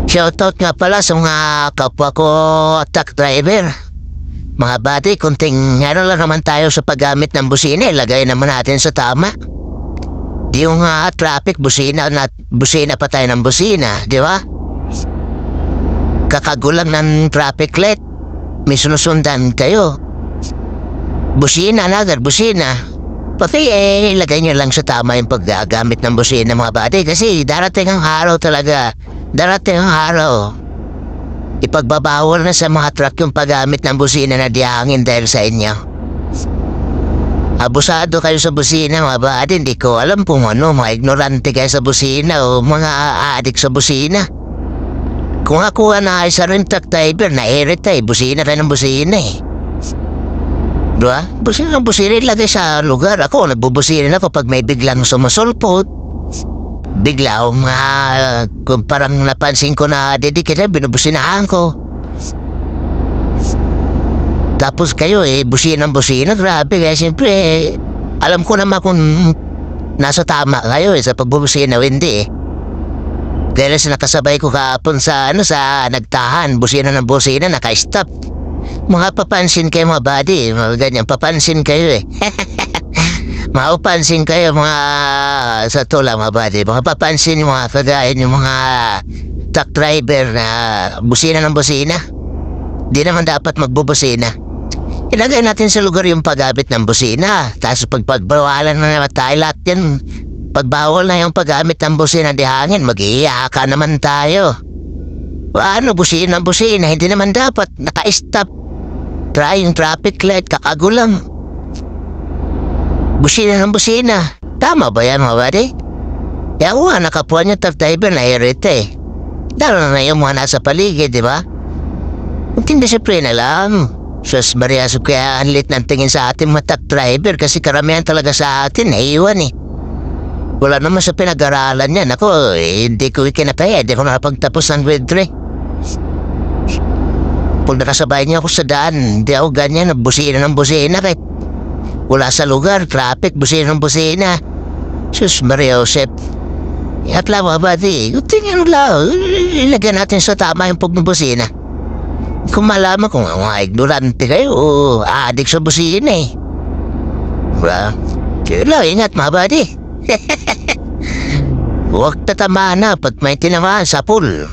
Shoutout nga pala sa mga kapwa ko truck driver. Mga buddy, kunting ano lang naman tayo sa paggamit ng busina, ilagay naman natin sa tama. Di yung traffic, busina pa tayo ng busina, di ba? Kakagulang ng traffic light, may sinusundan kayo. Busina na agad, busina. Pati ilagay nyo lang sa tama yung paggamit ng busina mga buddy, kasi darating ang araw talaga. Darating ang araw. Ipagbabawal na sa mga truck yung paggamit ng busina na dihangin dahil sa inyo. Abusado kayo sa busina mga buddy, hindi ko alam kung ano, mga ignorante kayo sa busina o mga adik sa busina. Kung ako na isa rin truck driver, na-irita busina rin ang busina Diba? Busina ng busina ilagay sa lugar. Ako, nagbubusina na kapag may biglang sumusulpot. Bigla kung parang napansin ko na dedikita, binubusinahan ko. Tapos kayo busina ng busina, grabe. Kaya siyempre, alam ko naman kung nasa tama kayo sa pagbubusina o hindi Dahil sa nakasabay ko kahapon sa nagtahan, busina ng busina, naka-stop. Mga papansin kayo mga buddy, mga ganyan, papansin kayo Maupansin kayo mga sa tula mga buddy, mga papansin mga kagaya yung mga truck driver na busina ng busina. Di naman dapat magbubusina. Ilagay natin sa lugar yung paggamit ng busina. Tapos pagbawalan na naman tayo lahat yan. Pagbawal na yung paggamit ng busina di hangin, mag-iiyaka naman tayo. Ano, busina ng busina, hindi naman dapat naka-stop. Try yung traffic light, kakagulang. Busina ng busina. Tama ba yan mga buddy? Kaya ako nga nakapuan yung truck driver na irita Lalo na yung mga nasa paligid, di ba? Hindi siyempre na lang. Sus Maria, kaya ang lit ng tingin sa ating mga truck driver kasi karamihan talaga sa atin naiiwan Wala naman sa pinag-aralan yan. Ako, hindi ko ikinapaya. Hindi ko nakapagtapos ng grade 3. Pag nakasabay niya ako sa daan, hindi ako ganyan, busina ng busina kahit wala sa lugar, traffic, busina ng busina. Sus Maria Josep. At lang mga buddy, tingnan lang, ilagyan natin sa tama yung pagbubusina. Kung malaman kung mga ignorante kayo o adik sa busina Kaya lang, ingat mga buddy. Huwag tatama na pag may tinamaan sa pool.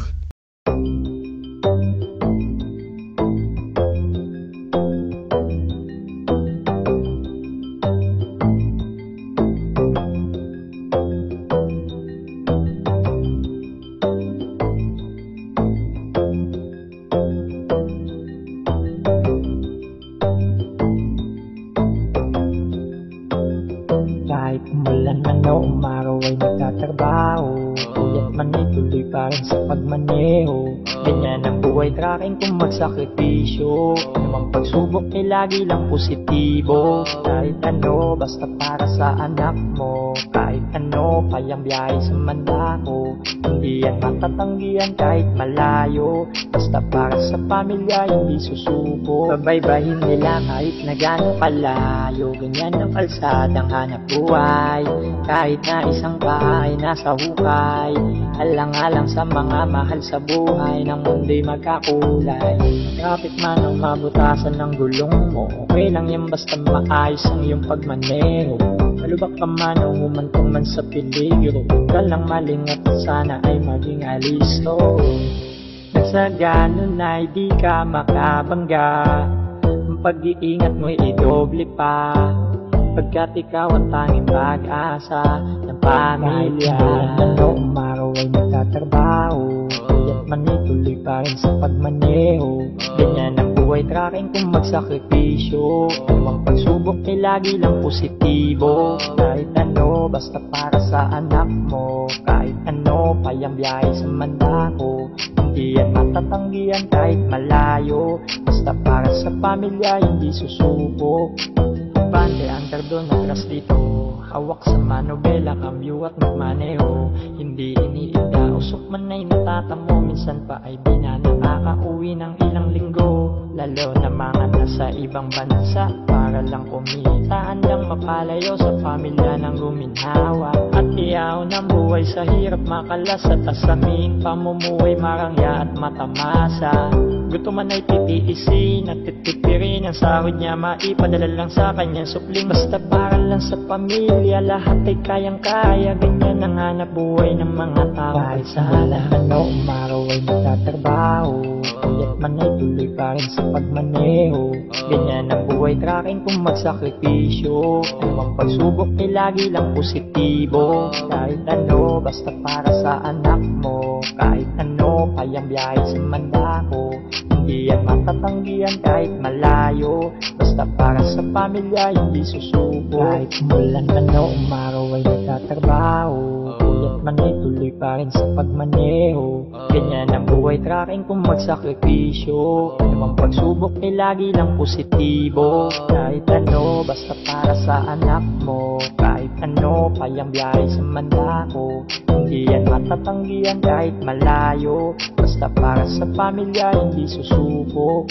Kahit umulan man o umaraw ay nagtatrabaho, puyat man ituloy pa rin sa pagmaneho. Ganyan ang buhay, tracking kung magsakripisyo. Anumang pagsubok ay lagi lang positibo. Kahit ano, basta para sa anak mo. Kahit ano, kayang biyahe sa mandako. Hindi yan matatanggihan kahit malayo. Basta para sa pamilya, hindi susuko. Babaybayin nila kahit na gano'ng kalayo. Ganyan ang kalsadang hanap buhay. Kahit na isang bahay nasa hukay. Alang-alang sa mga mahal sa buhay, ng mundo'y magkakulay. Kapit man ang mabutasan ng gulong mo, okay lang yan basta maayos ang iyong pagmaneho. Malubak ka man o humantong man sa peligro, huwag ka lang malingat at sana ay maging alisto. Nasa ganon ay di ka makabangga, ang pag-iingat mo'y idoble pa. Pagkat ikaw ang tanging pag-asa ng pamilya. Ano umaraw ay nagtatrabaho, puyat man ituloy pa rin sa pagmaneho. Ganyan ang buhay, tracking kung magsakripisyo. Anumang pagsubok ay lagi lang positibo. Kahit ano, basta para sa anak mo. Kahit ano, kayang biyahe sa mandako. Hindi yan matatanggihan kahit malayo. Basta para sa pamilya, hindi susuko. Bante, ang doon, atras dito. hawak sa manobela, kambyo at magmaneho. Hindi iniida, usok man ay natatamo, minsan pa ay di na nakakauwi ng ilang linggo. Lalo na mga nasa ibang bansa, para lang kumita, handang mapalayo sa pamilya ng guminhawa. At iyaw ng buhay sa hirap, makalas at asamin, pamumuhay marangya at matamasa. Gutuman ay titiisin at titipirin, ang sahod niya maipadala lang sa kanyang supling. Basta para lang sa pamilya, lahat ay kayang-kaya, ganyan ang hanap buhay ng mga tao. Kahit sa halaman o umaraw ay nagtatrabaho, kaya't man ay tuloy pa rin sa pagmaneho. Ganyan ang buhay trucking kung magsakripisyo, anumang pagsubok ay lagi lang positibo. Kahit ano, basta para sa anak mo, kahit ano, kayang biyahe sa mandako. Hindi yan matatanggihan kahit malayo, basta para sa pamilya hindi susuko. Kahit umulan man o umaraw ay nagtatrabaho, kaya't man ay tuloy pa rin sa pagmaneho. Ganyan ang buhay trucking kung magsakripisyo, anumang pagsubok ay lagi lang positibo. Kahit ano, basta para sa anak mo, kahit ano, kayang biyahe sa mandako. Hindi yan matatanggihan kahit malayo, basta para sa pamilya hindi susuko.